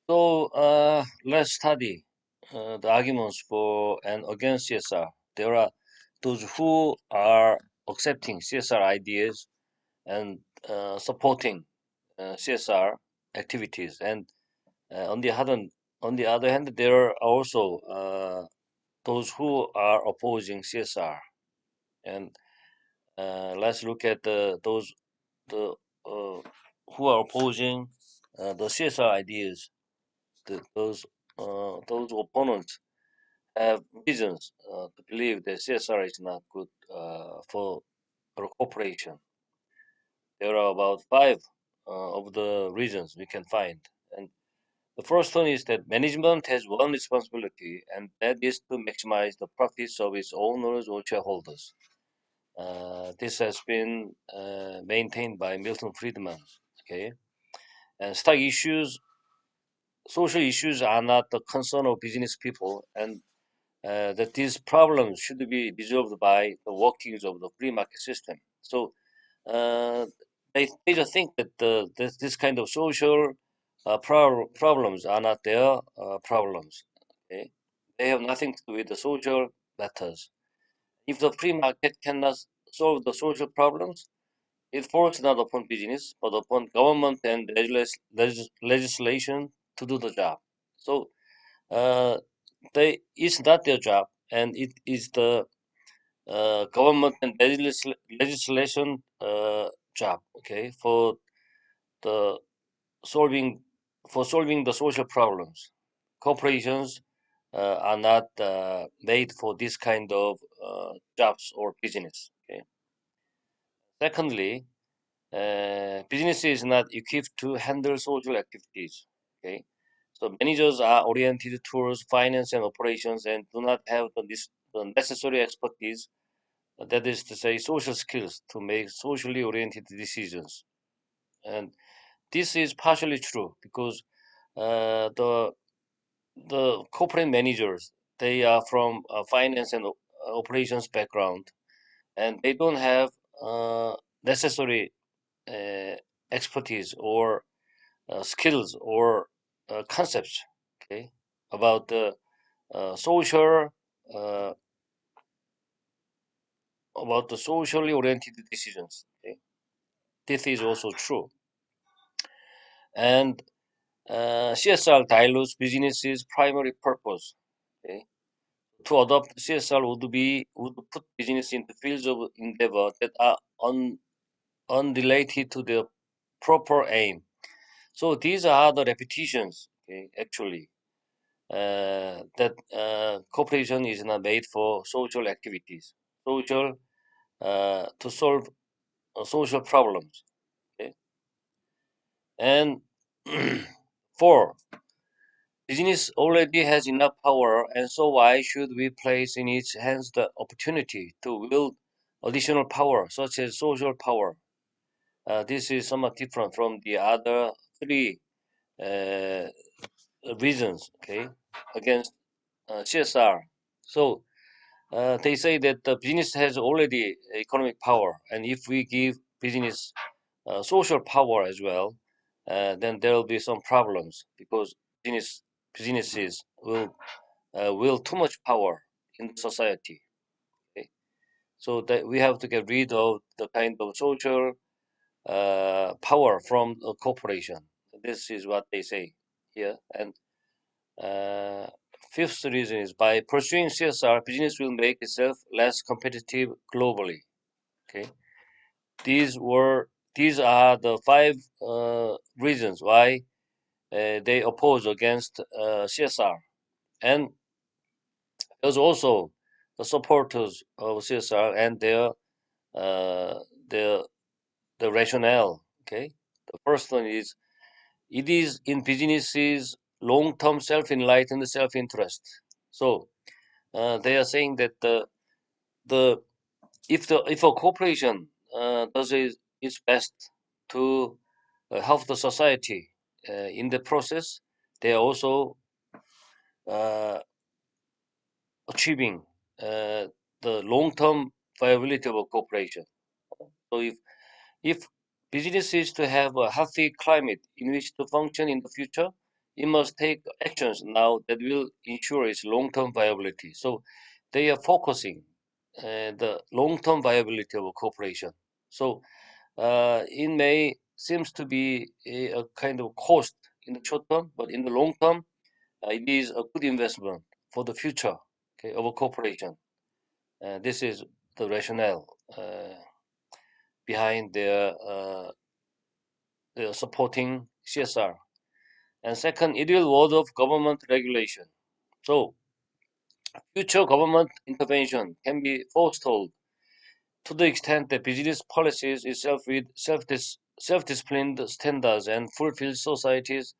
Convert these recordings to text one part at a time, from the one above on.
So let's study the arguments for and against CSR. There are those who are accepting CSR ideas and supporting CSR activities, and on the other hand, there are also those who are opposing CSR. And let's look at the who are opposing the CSR ideas. Those opponents have reasons to believe that CSR is not good for a corporation. There are about five of the reasons we can find. And the first one is that management has one responsibility, and that is to maximize the profits of its owners or shareholders. This has been maintained by Milton Friedman. Okay, and stock issues, social issues are not the concern of business people, and that these problems should be resolved by the workings of the free market system. So uh, they just think that this kind of social problems are not their problems. Okay? They have nothing to do with the social matters. If the free market cannot solve the social problems, it falls not upon business, but upon government and legislation to do the job. So uh, it's not their job, and it is the government and legislation job. Okay, the solving solving the social problems. Corporations are not made for this kind of jobs or business. Okay. Secondly, business is not equipped to handle social activities. Okay, so managers are oriented towards finance and operations and do not have the necessary expertise, that is to say, social skills to make socially oriented decisions. And this is partially true because the corporate managers, they are from finance and operations background, and they don't have necessary uh, expertise or skills or concepts, okay, about the social uh, about the socially oriented decisions. Okay, this is also true, and CSR dilutes businesses' primary purpose. Okay, to adopt CSR would put business into fields of endeavor that are unrelated to their proper aim. So these are the repetitions, okay, actually, that cooperation is not made for social activities, social to solve social problems. Okay? And four, business already has enough power, and so why should we place in its hands the opportunity to wield additional power, such as social power? This is somewhat different from the other three uh, reasons, okay, against CSR. So they say that the business has already economic power, and if we give business social power as well, then there will be some problems because businesses will wield too much power in society. Okay? So that we have to get rid of the kind of social power from a corporation. This is what they say here. And uh, fifth reason is by pursuing CSR, business will make itself less competitive globally. Okay, these are the five reasons why they oppose against CSR, and there's also the supporters of CSR and uh, their the rationale. Okay, the first one is it is in businesses long-term self-enlightened self-interest. So they are saying that the if a corporation does its best to help the society in the process, they are also uh, achieving uh, the long-term viability of a corporation. So if business is to have a healthy climate in which to function in the future, it must take actions now that will ensure its long-term viability. So they are focusing the long-term viability of a corporation. So it may seems to be a kind of cost in the short term, but in the long term, it is a good investment for the future, okay, of a corporation. This is the rationale behind their supporting CSR. And second, it will word of government regulation. So future government intervention can be forestalled to the extent that business policies itself with self-disciplined standards and fulfill society's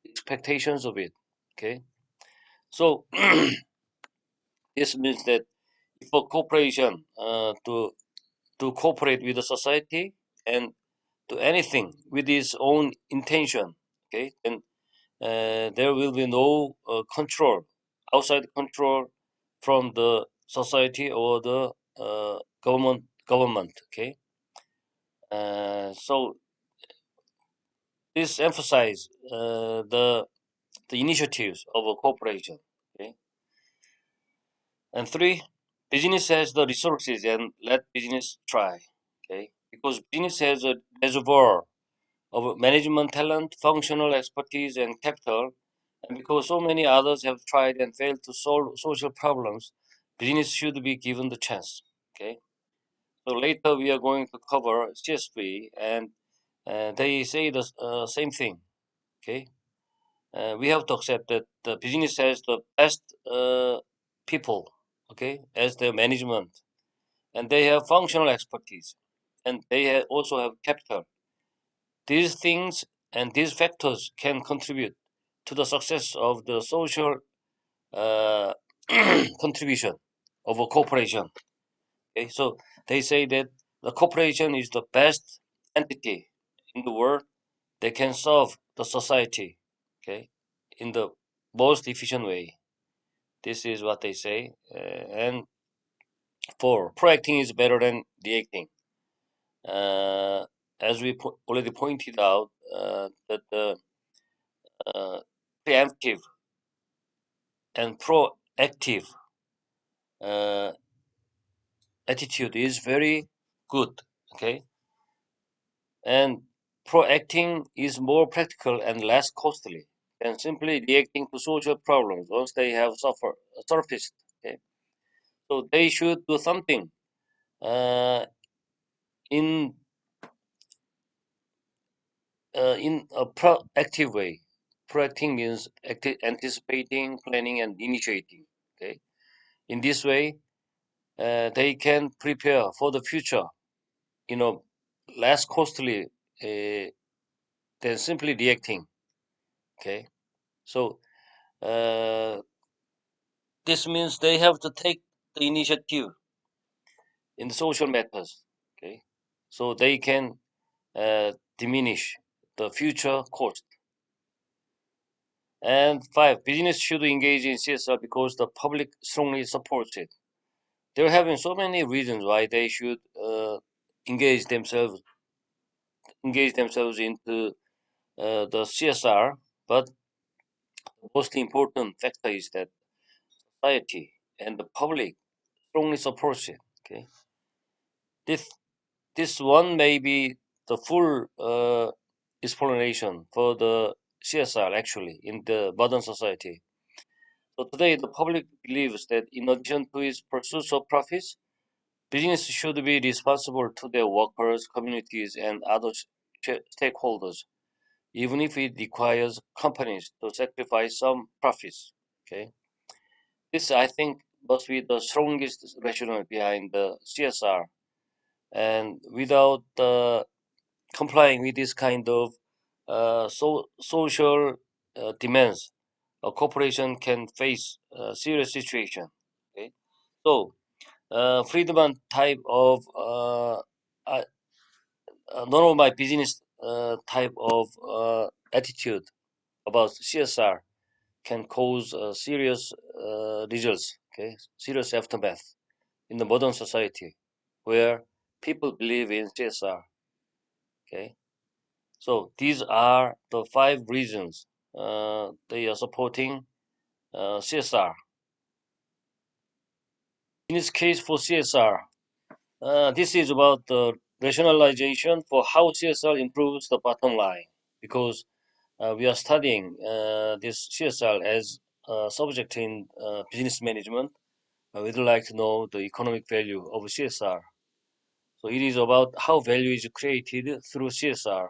expectations of it. Okay, so this means that if a corporation to cooperate with the society and to anything with its own intention, okay, then there will be no control, outside control from the society or the government. Okay, so this emphasize the initiatives of a corporation. Okay, and three, business has the resources and let business try. Okay, because business has a reservoir of management talent, functional expertise, and capital, and because so many others have tried and failed to solve social problems, business should be given the chance. Okay, so later we are going to cover CSP, and they say the same thing. Okay, we have to accept that the business has the best people, okay, as their management, and they have functional expertise, and they also have capital. These things and these factors can contribute to the success of the social uh, contribution of a corporation. Okay, so they say that the corporation is the best entity in the world that can serve the society, okay, in the most efficient way. This is what they say. And four, proacting is better than reacting. Uh, as we already pointed out, that the uh, preemptive and proactive uh, attitude is very good. Okay, and proacting is more practical and less costly than simply reacting to social problems once they have surfaced. Okay, so they should do something uh, in in a proactive way. Proacting means anticipating, planning, and initiating. Okay, in this way, they can prepare for the future. You know, less costly than simply reacting. Okay, so this means they have to take the initiative in the social matters. Okay, so they can diminish the future cost. And five, business should engage in CSR because the public strongly supports it. There have been so many reasons why they should engage themselves engage themselves into the CSR, but the most important factor is that society and the public strongly supports it. Okay, this this one may be the full explanation for the CSR actually in the modern society. So today, the public believes that in addition to its pursuit of profits, business should be responsible to their workers, communities, and other stakeholders, even if it requires companies to sacrifice some profits. Okay, this I think must be the strongest rationale behind the CSR, and without complying with this kind of social demands, a corporation can face a serious situation. Okay, so Friedman type of none of my business type of attitude about CSR can cause serious results. Okay, serious aftermath in the modern society where people believe in CSR. Okay, so these are the five reasons they are supporting CSR. In this case, for CSR, this is about the rationalization for how CSR improves the bottom line, because we are studying this CSR as a subject in business management. We'd like to know the economic value of CSR. So it is about how value is created through CSR.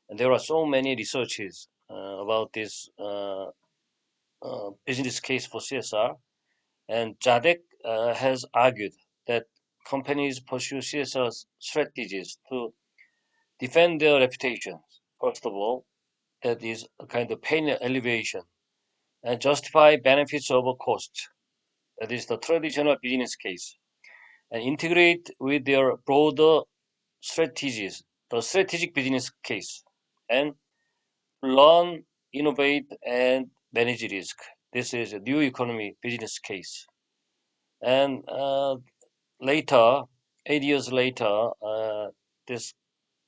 And there are so many researches about this business case for CSR. And Jadek has argued that companies pursue CSR strategies to defend their reputations. First of all, that is a kind of pain elevation and justify benefits over cost. That is the traditional business case, and integrate with their broader strategies, the strategic business case, and learn, innovate, and manage risk. This is a new economy business case. And later, 8 years later, this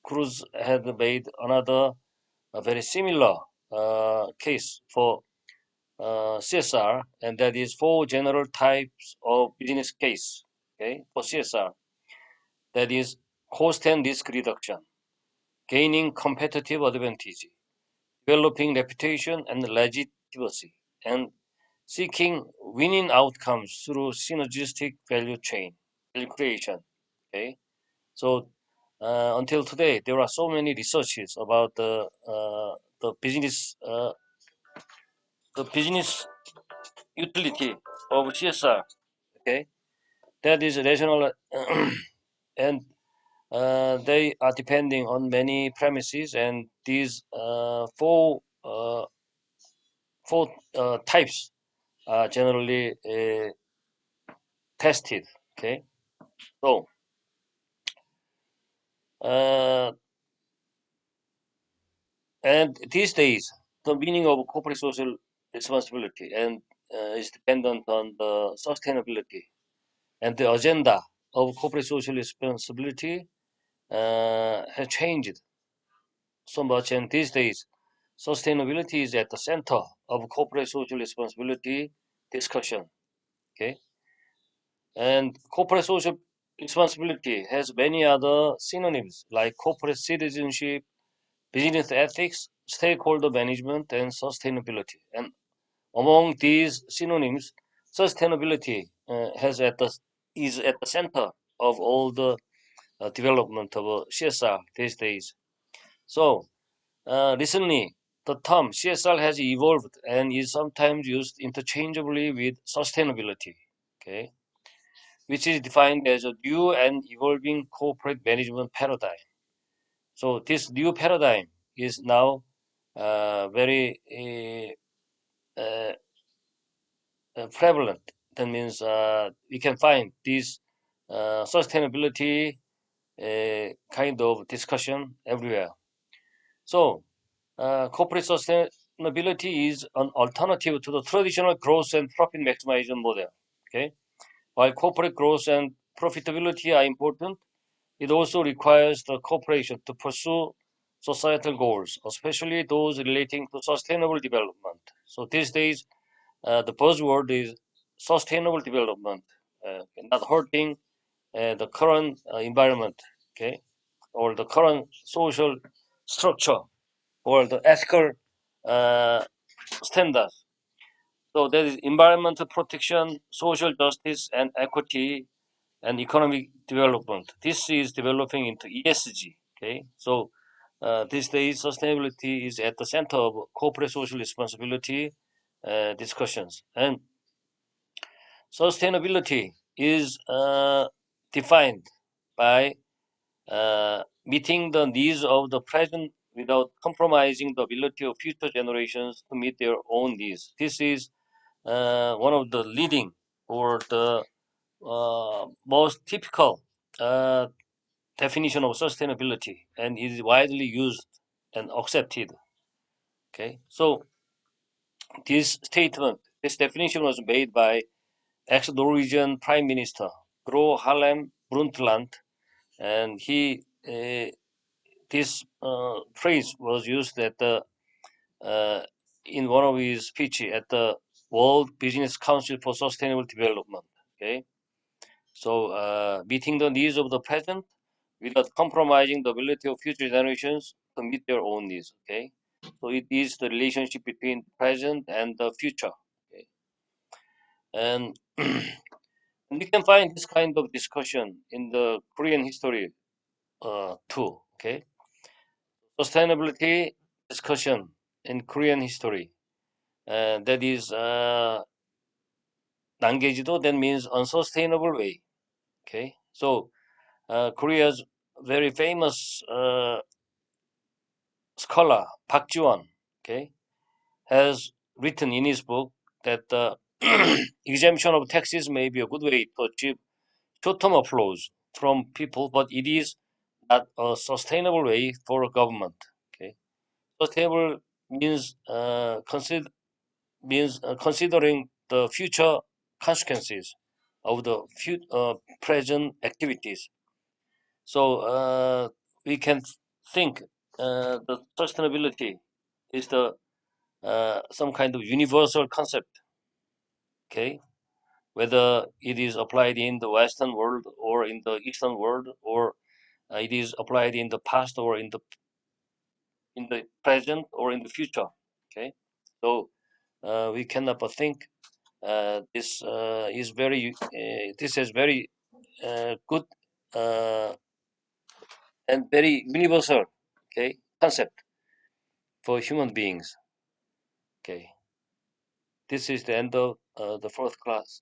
Cruz had made another very similar case for CSR, and that is four general types of business case. Okay, for CSR, that is cost and risk reduction, gaining competitive advantage, developing reputation and legitimacy, and seeking winning outcomes through synergistic value chain, value creation. Okay, so until today, there are so many researches about the business utility of CSR. Okay, that is rational, and they are depending on many premises, and these four types are generally tested. Okay, so uh, and these days the meaning of corporate social responsibility and is dependent on the sustainability, and the agenda of corporate social responsibility has changed so much, and these days sustainability is at the center of corporate social responsibility discussion. Okay, and corporate social responsibility has many other synonyms like corporate citizenship, business ethics, stakeholder management, and sustainability. And among these synonyms, sustainability is at the center of all the development of CSR these days. So recently, the term CSR has evolved and is sometimes used interchangeably with sustainability. Okay, which is defined as a new and evolving corporate management paradigm. So this new paradigm is now very uh, prevalent. That means we can find this sustainability kind of discussion everywhere. So corporate sustainability is an alternative to the traditional growth and profit maximization model. Okay, while corporate growth and profitability are important, it also requires the corporation to pursue societal goals, especially those relating to sustainable development. So these days, the buzzword is sustainable development, not hurting the current environment, okay, or the current social structure, or the ethical uh, standards. So there is environmental protection, social justice, and equity, and economic development. This is developing into ESG. Okay, so these days sustainability is at the center of corporate social responsibility discussions, and sustainability is defined by meeting the needs of the present without compromising the ability of future generations to meet their own needs. This is one of the leading or the most typical uh, definition of sustainability, and is widely used and accepted. Okay, so this definition was made by ex-Norwegian Prime Minister Gro Harlem Brundtland, and he this phrase was used at the uh, in one of his speech at the World Business Council for Sustainable Development. Okay, so meeting the needs of the present without compromising the ability of future generations to meet their own needs. Okay, so it is the relationship between present and the future. Okay, and we can find this kind of discussion in the Korean history too. Okay, sustainability discussion in Korean history. That is 난개지도. That means unsustainable way. Okay, so Korea's very famous scholar Park Ji-won, okay, has written in his book that the exemption of taxes may be a good way to achieve short-term applause from people, but it is not a sustainable way for a government. Okay, sustainable means considering the future consequences of the present activities. So we can think the sustainability is the some kind of universal concept. Okay, whether it is applied in the Western world or in the Eastern world, or it is applied in the past or in the present or in the future. Okay, so we cannot but think this is very this is very good and very universal, okay, concept for human beings. Okay, this is the end of the fourth class.